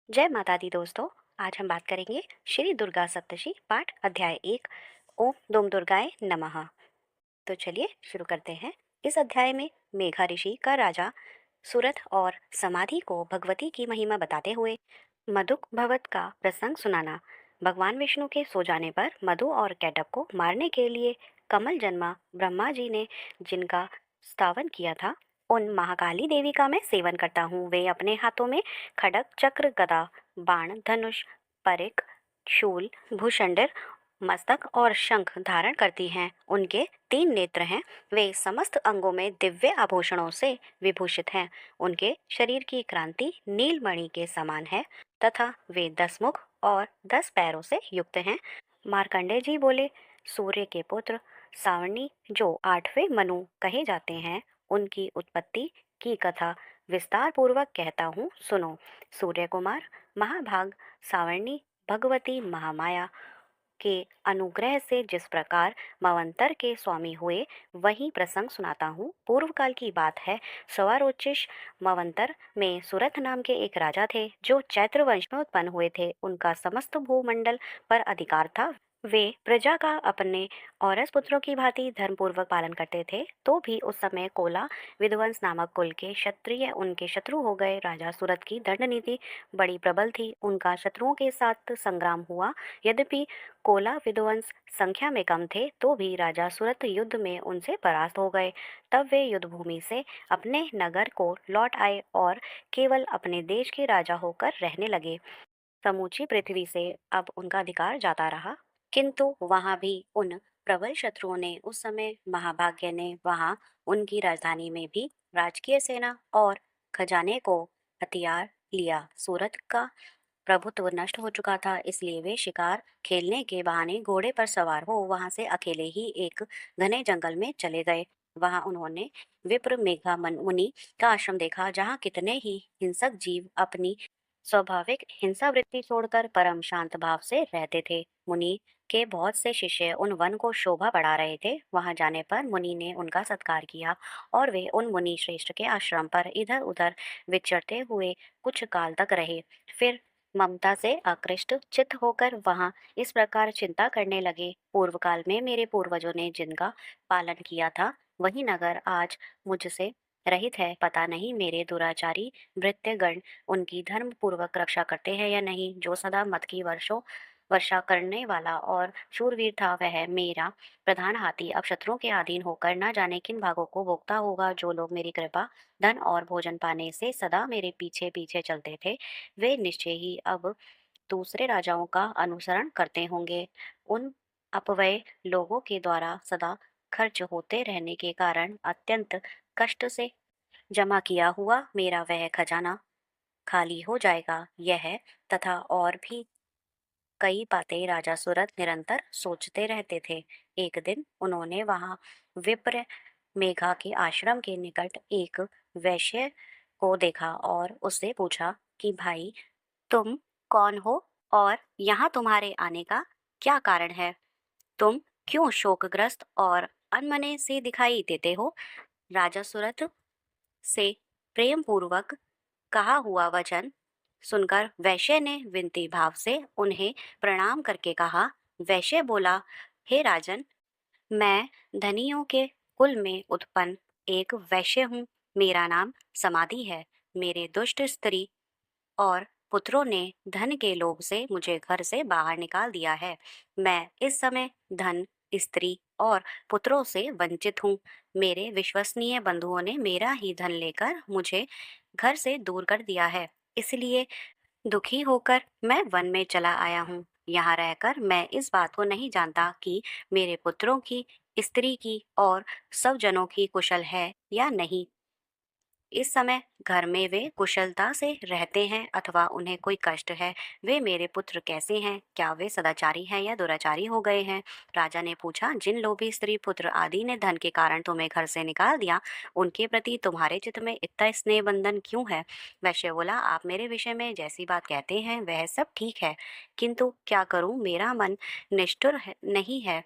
जय माता दी दोस्तों। आज हम बात करेंगे श्री दुर्गा सप्तशती पाठ अध्याय 1। ओम दुम दुर्गाए नमः। तो चलिए शुरू करते हैं। इस अध्याय में मेघा ऋषि का राजा सूरत और समाधि को भगवती की महिमा बताते हुए मधुक भगवत का प्रसंग सुनाना। भगवान विष्णु के सो जाने पर मधु और कैटब को मारने के लिए कमल जन्मा ब्रह्मा जी ने जिनका स्थावन किया था, उन महाकाली देवी का मैं सेवन करता हूँ। वे अपने हाथों में खड्ग चक्र गदा बाण धनुष परिक शूल भूषंडर मस्तक और शंख धारण करती हैं। उनके 3 नेत्र हैं। वे समस्त अंगों में दिव्य आभूषणों से विभूषित हैं। उनके शरीर की क्रांति नीलमणि के समान है तथा वे 10 मुख और 10 पैरों से युक्त हैं। मार्कंडेय जी बोले, सूर्य के पुत्र सावर्णी जो 8वें मनु कहे जाते हैं, उनकी उत्पत्ति की कथा विस्तार पूर्वक कहता हूँ, सुनो। सूर्य कुमार महाभाग सावर्णी भगवती महामाया के अनुग्रह से जिस प्रकार मवंतर के स्वामी हुए, वही प्रसंग सुनाता हूँ। पूर्व काल की बात है। सवारोचिष मवंतर में सूरत नाम के एक राजा थे, जो चैत्र वंश में उत्पन्न हुए थे। उनका समस्त भूमंडल पर अधिकार था। वे प्रजा का अपने औरस पुत्रों की भांति धर्मपूर्वक पालन करते थे। तो भी उस समय कोला विध्वंस नामक कुल के क्षत्रिय उनके शत्रु हो गए। राजा सूरत की दंड नीति बड़ी प्रबल थी। उनका शत्रुओं के साथ संग्राम हुआ। यद्यपि कोला विध्वंस संख्या में कम थे, तो भी राजा सूरत युद्ध में उनसे परास्त हो गए। तब वे युद्ध भूमि से अपने नगर को लौट आए और केवल अपने देश के राजा होकर रहने लगे। समूची पृथ्वी से अब उनका अधिकार जाता रहा, किंतु वहां भी उन प्रबल शत्रुओं ने उस समय महाभाग्य ने वहां उनकी राजधानी में भी राजकीय सेना और खजाने को हथियार लिया। सूरत का प्रभुत्व नष्ट हो चुका था, इसलिए वे शिकार खेलने के बहाने घोड़े पर सवार हो वहां से अकेले ही एक घने जंगल में चले गए। वहां उन्होंने विप्र मेघा मुनि का आश्रम देखा, जहां कितने ही हिंसक जीव अपनी स्वाभाविक हिंसा वृत्ति छोड़कर परम शांत भाव से रहते थे। मुनि के बहुत से शिष्य उन वन को शोभा बढ़ा रहे थे। वहां जाने पर मुनि ने उनका सत्कार किया और वे उन मुनि श्रेष्ठ के आश्रम पर इधर उधर विचरते हुए कुछ काल तक रहे। फिर ममता से आकृष्ट चित्त होकर वहां इस प्रकार चिंता करने लगे, पूर्व काल में मेरे पूर्वजों ने जिनका पालन किया था, वही नगर आज मुझसे रहित है। पता नहीं मेरे दुराचारी भृत्यगण उनकी धर्म पूर्वक रक्षा करते हैं या नहीं। जो सदा मत की वर्षा करने वाला और शूरवीर था, वह मेरा प्रधान हाथी अब शत्रुओं के अधीन होकर न जाने किन भागों को भोगता होगा। जो लोग मेरी कृपा धन और भोजन पाने से सदा मेरे पीछे पीछे चलते थे, वे निश्चय ही अब दूसरे राजाओं का अनुसरण करते होंगे। उन अपव्यय लोगों के द्वारा सदा खर्च होते रहने के कारण अत्यंत कष्ट से जमा किया हुआ मेरा वह खजाना खाली हो जाएगा। यह तथा और भी कई बातें राजा सूरत निरंतर सोचते रहते थे। एक दिन उन्होंने वहां विप्र मेघा के आश्रम के निकट एक वैश्य को देखा और उससे पूछा कि भाई, तुम कौन हो और यहाँ तुम्हारे आने का क्या कारण है? तुम क्यों शोकग्रस्त और अनमने से दिखाई देते हो? राजा सूरत से प्रेम पूर्वक कहा हुआ वचन सुनकर वैश्य ने विनती भाव से उन्हें प्रणाम करके कहा। वैश्य बोला, हे राजन, मैं धनियों के कुल में उत्पन्न एक वैश्य हूँ। मेरा नाम समाधि है। मेरे दुष्ट स्त्री और पुत्रों ने धन के लोभ से मुझे घर से बाहर निकाल दिया है। मैं इस समय धन, स्त्री और पुत्रों से वंचित हूँ। मेरे विश्वसनीय बंधुओं ने मेरा ही धन लेकर मुझे घर से दूर कर दिया है। इसलिए दुखी होकर मैं वन में चला आया हूँ। यहाँ रहकर मैं इस बात को नहीं जानता कि मेरे पुत्रों की, स्त्री की और सब जनों की कुशल है या नहीं। इस समय घर में वे कुशलता से रहते हैं अथवा उन्हें कोई कष्ट है। वे मेरे पुत्र कैसे हैं? क्या वे सदाचारी हैं या दुराचारी हो गए हैं? राजा ने पूछा, जिन लोभी स्त्री पुत्र आदि ने धन के कारण तुम्हें घर से निकाल दिया, उनके प्रति तुम्हारे चित्त में इतना स्नेह बंधन क्यों है? वैश्य बोला, आप मेरे विषय में जैसी बात कहते हैं वह सब ठीक है, किंतु क्या करूं, मेरा मन निष्ठुर नहीं है।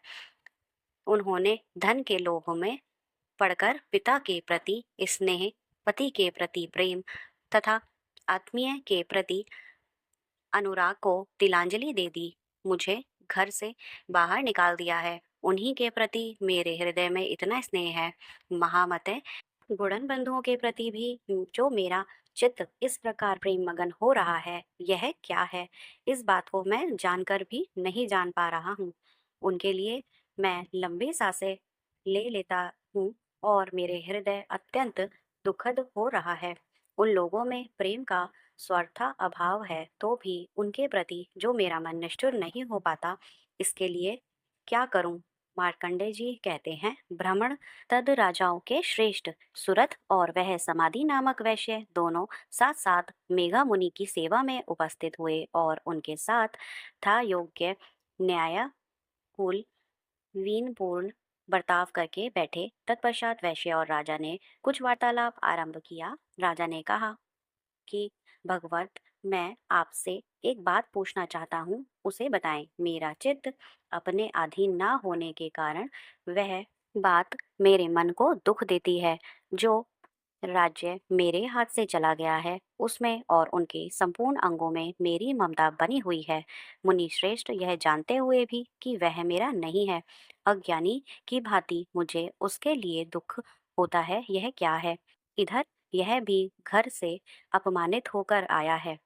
उन्होंने धन के लोभ में पढ़कर पिता के प्रति स्नेह, पति के प्रति प्रेम तथा आत्मीय के प्रति अनुराग को तिलांजलि दे दी, मुझे घर से बाहर निकाल दिया है। उन्हीं के प्रति मेरे हृदय में इतना स्नेह है। महामते, गुणन बंधुओं के प्रति भी जो मेरा चित्त इस प्रकार प्रेम मगन हो रहा है, यह क्या है? इस बात को मैं जानकर भी नहीं जान पा रहा हूँ। उनके लिए मैं लंबी सांसें ले लेता हूँ और मेरे हृदय अत्यंत दुखद हो रहा है। उन लोगों में प्रेम का स्वार्था अभाव है, तो भी उनके प्रति जो मेरा मन निष्ठुर नहीं हो पाता, इसके लिए क्या करूं? मार्कंडे जी कहते हैं, भ्रमण तद राजाओं के श्रेष्ठ सुरथ और वह समाधि नामक वैश्य दोनों साथ साथ मेघा मुनि की सेवा में उपस्थित हुए और उनके साथ था योग्य न्याय कुल वीनपूर्ण बर्ताव करके बैठे। तत्पश्चात वैश्य और राजा ने कुछ वार्तालाप आरंभ किया। राजा ने कहा कि भगवत, मैं आपसे एक बात पूछना चाहता हूँ, उसे बताएं। मेरा चित्त अपने अधीन ना होने के कारण वह बात मेरे मन को दुख देती है। जो राज्य मेरे हाथ से चला गया है, उसमें और उनके संपूर्ण अंगों में मेरी ममता बनी हुई है। मुनि श्रेष्ठ, यह जानते हुए भी कि वह मेरा नहीं है, अज्ञानी की भांति मुझे उसके लिए दुख होता है, यह क्या है? इधर यह भी घर से अपमानित होकर आया है।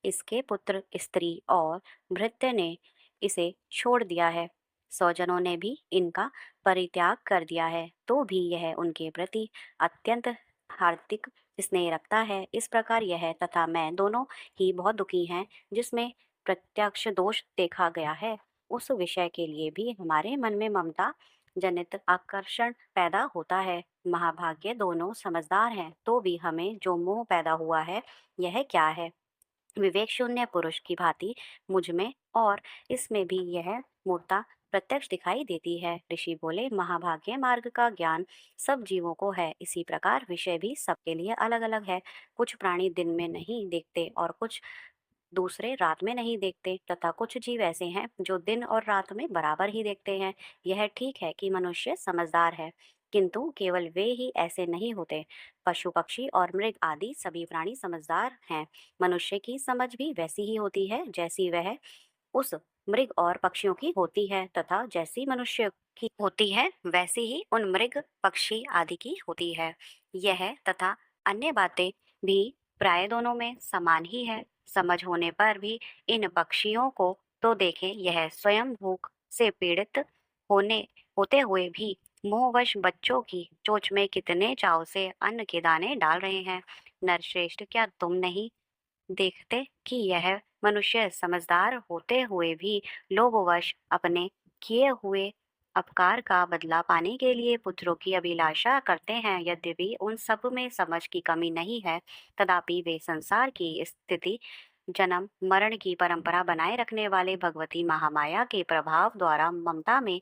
इसके पुत्र स्त्री और भृत्य ने इसे छोड़ दिया है। स्वजनों ने भी इनका परित्याग कर दिया है, तो भी यह उनके प्रति अत्यंत हार्दिक स्नेह रखता है। इस प्रकार यह तथा मैं दोनों ही बहुत दुखी हैं। जिसमें प्रत्यक्ष दोष देखा गया है, उस विषय के लिए भी हमारे मन में ममता जनित आकर्षण पैदा होता है। महाभाग्य दोनों समझदार हैं, तो भी हमें जो मोह पैदा हुआ है, यह क्या है? विवेक शून्य पुरुष की भांति मुझ में और इसमें भी यह मूर्ता प्रत्यक्ष दिखाई देती है। ऋषि बोले, महाभाग्य मार्ग का ज्ञान सब जीवों को है, इसी प्रकार विषय भी सबके लिए अलग अलग है। कुछ प्राणी दिन में नहीं देखते और कुछ दूसरे रात में नहीं देखते, तथा कुछ जीव ऐसे हैं जो दिन और रात में बराबर ही देखते हैं। यह ठीक है कि मनुष्य समझदार है, किंतु केवल वे ही ऐसे नहीं होते। पशु पक्षी और मृग आदि सभी प्राणी समझदार हैं। मनुष्य की समझ भी वैसी ही होती है जैसी वह उस मृग और पक्षियों की होती है, तथा जैसी मनुष्य की होती है वैसी ही उन मृग पक्षी आदि की होती है। यह तथा अन्य बातें भी प्राय दोनों में समान ही है। समझ होने पर भी इन पक्षियों को तो देखें, यह स्वयं भूख से पीड़ित होने होते हुए भी मोहवश बच्चों की चोंच में कितने चाव से अन्न के दाने डाल रहे हैं। नरश्रेष्ठ, क्या तुम नहीं देखते कि यह मनुष्य समझदार होते हुए भी लोभवश अपने किए हुए अपकार का बदला पाने के लिए पुत्रों की अभिलाषा करते हैं? यद्यपि उन सब में समझ की कमी नहीं है, तथापि वे संसार की स्थिति जन्म मरण की परंपरा बनाए रखने वाले भगवती महामाया के प्रभाव द्वारा ममता में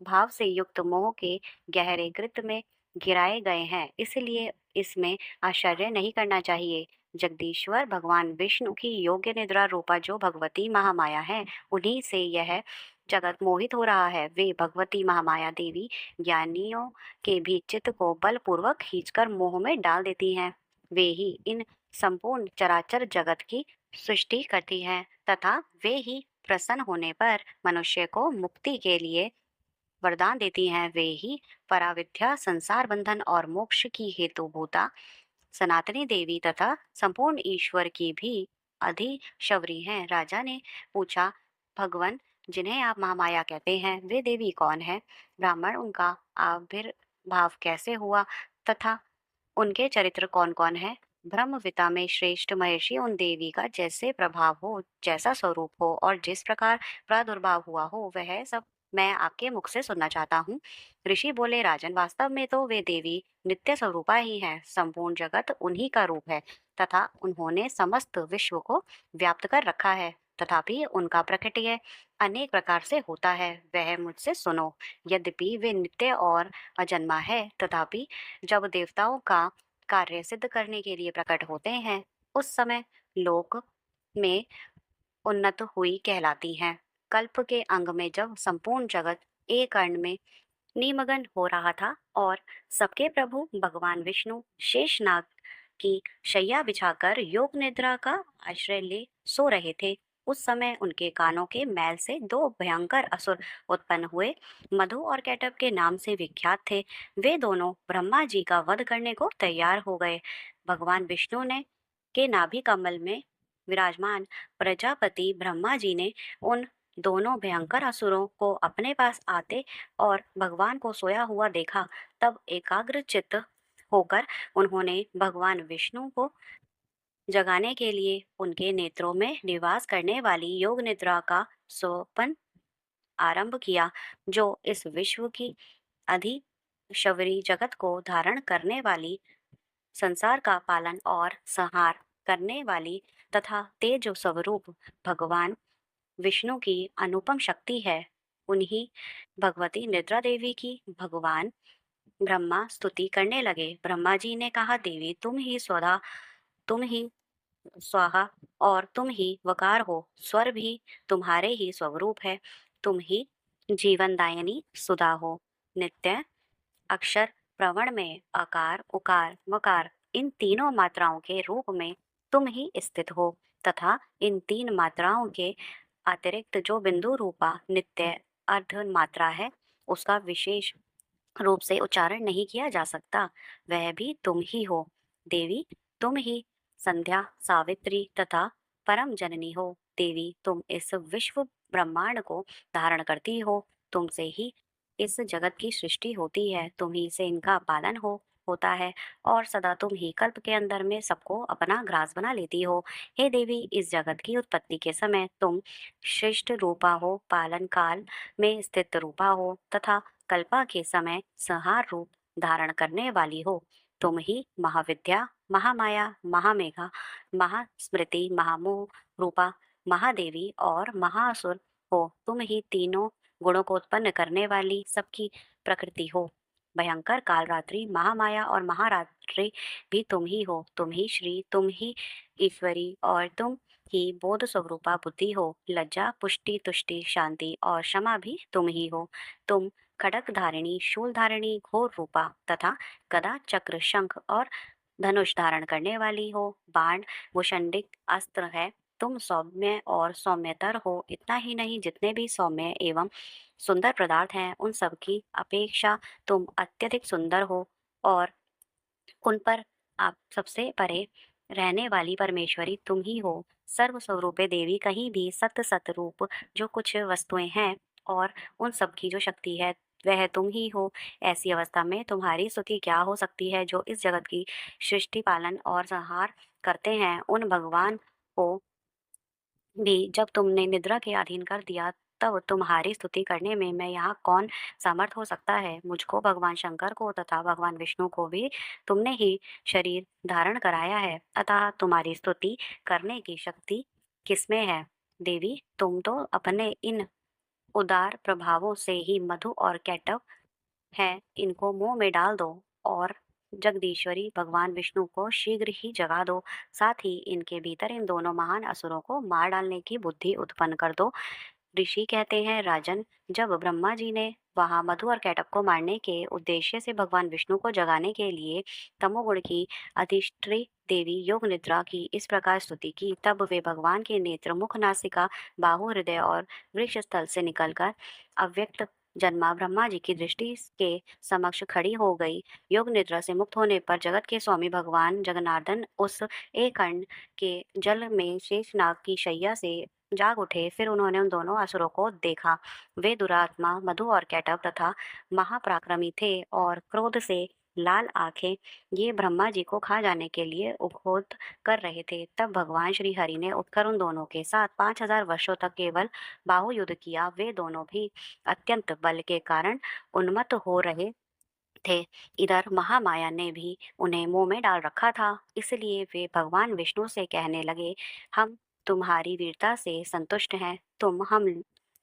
भाव से युक्त मोह के गहरे कृत में गिराए गए हैं। इसलिए इसमें आश्चर्य नहीं करना चाहिए। जगदीश्वर भगवान विष्णु की योग्य निद्रा रूपा जो भगवती महामाया है, उन्हीं से यह जगत मोहित हो रहा है। वे भगवती महामाया देवी ज्ञानियों के भी चित्त को बलपूर्वक खींचकर मोह में डाल देती हैं। वे ही इन संपूर्ण चराचर जगत की सृष्टि करती हैं, तथा वे ही प्रसन्न होने पर मनुष्य को मुक्ति के लिए वरदान देती हैं। वे ही पराविद्या, संसार बंधन और मोक्ष की हेतुभूता सनातनी देवी तथा संपूर्ण ईश्वर की भी अधिशवरी हैं। राजा ने पूछा, भगवान, जिन्हें आप महामाया कहते हैं, वे देवी कौन है? ब्राह्मण, उनका आविर्भाव कैसे हुआ तथा उनके चरित्र कौन कौन है? ब्रह्मविता में श्रेष्ठ महर्षि उन देवी का जैसे प्रभाव हो, जैसा स्वरूप हो और जिस प्रकार प्रादुर्भाव हुआ हो, वह सब मैं आपके मुख से सुनना चाहता हूँ। ऋषि बोले, राजन, वास्तव में तो वे देवी नित्य स्वरूपा ही है। संपूर्ण जगत उन्हीं का रूप है तथा उन्होंने समस्त विश्व को व्याप्त कर रखा है। तथापि उनका प्रकटय अनेक प्रकार से होता है, वह मुझसे सुनो। यद्यपि वे नित्य और अजन्मा है, तथापि जब देवताओं का कार्य सिद्ध करने के लिए प्रकट होते हैं, उस समय लोक में उन्नत हुई कहलाती हैं। कल्प के अंग में जब संपूर्ण जगत एक कर्ण में निमग्न हो रहा था और सबके प्रभु भगवान विष्णु शेषनाग की शैया बिछाकर योग निद्रा का आश्रय ले सो रहे थे, उस समय उनके कानों के मैल से दो भयंकर असुर उत्पन्न हुए, मधु और कैटभ के नाम से विख्यात थे। वे दोनों ब्रह्मा जी का वध करने को तैयार हो गए। भगवान विष्णु ने के नाभि कमल में विराजमान प्रजापति ब्रह्मा जी ने उन दोनों भयंकर असुरों को अपने पास आते और भगवान को सोया हुआ देखा। तब एकाग्र चित्त होकर उन्होंने भगवान विष्णु को जगाने के लिए उनके नेत्रों में निवास करने वाली योग निद्रा का सोपन आरंभ किया, जो इस विश्व की अधि शबरी जगत को धारण करने वाली, संसार का पालन और संहार करने वाली तथा तेज स्वरूप भगवान विष्णु की अनुपम शक्ति है। उन्हीं भगवती निद्रा देवी की भगवान ब्रह्मा स्तुति करने लगे। ब्रह्मा जी ने कहा, देवी तुम ही स्वाहा और तुम ही वकार हो, स्वर भी तुम्हारे ही स्वरूप है। तुम ही जीवनदायिनी सुधा हो। नित्य अक्षर प्रवण में अकार उकार मकार इन तीनों मात्राओं के रूप में तुम ही स्थित हो तथा इन तीन मात्राओं के अतिरिक्त जो बिंदु रूपा नित्य अर्ध मात्रा है, उसका विशेष रूप से उच्चारण नहीं किया जा सकता, वह भी तुम ही हो। देवी, तुम ही संध्या सावित्री तथा परम जननी हो। देवी, तुम इस विश्व ब्रह्मांड को धारण करती हो। तुमसे ही इस जगत की सृष्टि होती है, तुम ही से इनका पालन होता है और सदा तुम ही कल्प के अंदर में सबको अपना ग्रास बना लेती हो। हे देवी, इस जगत की उत्पत्ति के समय तुम श्रेष्ठ रूपा हो, पालन काल में स्थित रूपा हो तथा कल्पा के समय संहार रूप धारण करने वाली हो। तुम ही महाविद्या, महामाया, महामेघा, महास्मृति, महामोह रूपा महादेवी और महाअसुर हो। तुम ही तीनों गुणों को उत्पन्न करने वाली सबकी प्रकृति हो। भयंकर कालरात्रि, महामाया और महारात्रि भी तुम ही हो। तुम ही श्री, तुम ही ईश्वरी और तुम ही बोध स्वरूपा बुद्धि हो। लज्जा, पुष्टि, तुष्टि, शांति और क्षमा भी तुम ही हो। तुम खड़ग धारिणी, शूल धारिणी, घोर रूपा तथा गदा, चक्र, शंख और धनुष धारण करने वाली हो। बाण भूषंडिक अस्त्र है। तुम सौम्य और सौम्यतर हो। इतना ही नहीं, जितने भी सौम्य एवं सुंदर पदार्थ हैं, उन सब की अपेक्षा तुम अत्यधिक सुंदर हो और उन पर आप सबसे परे रहने वाली परमेश्वरी तुम ही हो। सर्व स्वरूपे देवी, कहीं भी सत सत रूप जो कुछ वस्तुएं हैं और उन सब की जो शक्ति है, वह तुम ही हो। ऐसी अवस्था में तुम्हारी स्तुति क्या हो सकती है? जो इस जगत की सृष्टि पालन और संहार करते हैं, उन भगवान को भी जब तुमने निद्रा के अधीन कर दिया, तब तुम्हारी स्तुति करने में मैं यहाँ कौन समर्थ हो सकता है? मुझको, भगवान शंकर को तथा भगवान विष्णु को भी तुमने ही शरीर धारण कराया है, अतः तुम्हारी स्तुति करने की शक्ति किसमें है? देवी, तुम तो अपने इन उदार प्रभावों से ही मधु और कैटव है, इनको मुंह में डाल दो और जगदीश्वरी भगवान विष्णु को शीघ्र ही जगा दो। साथ ही इनके भीतर इन दोनों महान असुरों को मार डालने की बुद्धि उत्पन्न कर दो। ऋषि कहते हैं, राजन, जब ब्रह्मा जी ने वहां मधु और कैटभ को मारने के उद्देश्य से भगवान विष्णु को जगाने के लिए तमोगुण की अधिष्ठी देवी योग निद्रा की इस प्रकार स्तुति की, तब वे भगवान के नेत्र, मुख, नासिका, बाहु, हृदय और वृक्ष स्थल से निकलकर अव्यक्त जन्मा ब्रह्मा जी की दृष्टि के समक्ष खड़ी हो गई। योग निद्रा से मुक्त होने पर जगत के स्वामी भगवान जगन्नाथन उस एक कण के जल में शेषनाग की शैया से जाग उठे। फिर उन्होंने उन दोनों असुरों को देखा। वे दुरात्मा मधु और कैटभ तथा महापराक्रमी थे और क्रोध से लाल आंखें ये ब्रह्मा जी को खा जाने के लिए उद्घोष कर रहे थे। तब भगवान श्री हरि ने उठकर उन दोनों के साथ 5000 वर्षों तक केवल बाहु युद्ध किया। वे दोनों भी अत्यंत बल के कारण उन्मत्त हो रहे थे। इधर महामाया ने भी उन्हें मुंह में डाल रखा था, इसलिए वे भगवान विष्णु से कहने लगे, हम तुम्हारी वीरता से संतुष्ट हैं, तुम हम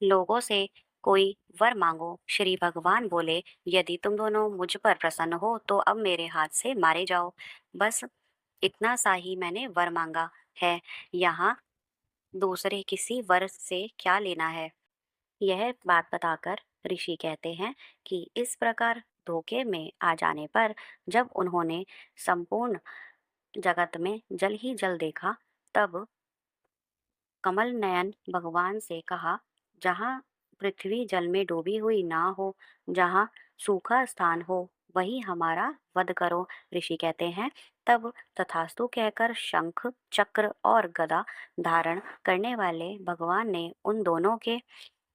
लोगों से कोई वर मांगो। श्री भगवान बोले, यदि तुम दोनों मुझ पर प्रसन्न हो तो अब मेरे हाथ से मारे जाओ। बस इतना सा ही मैंने वर मांगा है, यहाँ दूसरे किसी वर से क्या लेना है? यह बात बताकर ऋषि कहते हैं कि इस प्रकार धोखे में आ जाने पर जब उन्होंने संपूर्ण जगत में जल ही जल देखा, तब कमल नयन भगवान से कहा, जहाँ पृथ्वी जल में डूबी हुई ना हो, जहाँ सूखा स्थान हो, वही हमारा वध करो। ऋषि कहते हैं, तब तथास्तु कहकर शंख चक्र और गदा धारण करने वाले भगवान ने उन दोनों के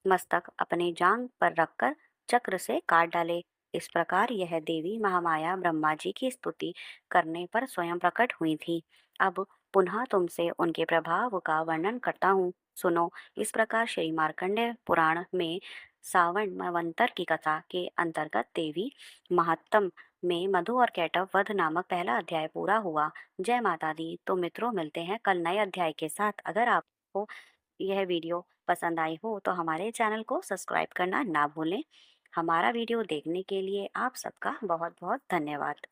मस्तक अपनी जांग पर रखकर चक्र से काट डाले। इस प्रकार यह देवी महामाया ब्रह्मा जी की स्तुति करने पर स्वयं प्रकट हुई थी। अब पुनः तुमसे उनके प्रभाव का वर्णन करता हूँ, सुनो। इस प्रकार श्री मार्कंडेय पुराण में सावन मवंतर की कथा के अंतर्गत देवी महात्म में मधु और कैटव वध नामक पहला अध्याय पूरा हुआ। जय माता दी। तो मित्रों, मिलते हैं कल नए अध्याय के साथ। अगर आपको यह वीडियो पसंद आई हो तो हमारे चैनल को सब्सक्राइब करना ना भूलें। हमारा वीडियो देखने के लिए आप सबका बहुत बहुत धन्यवाद।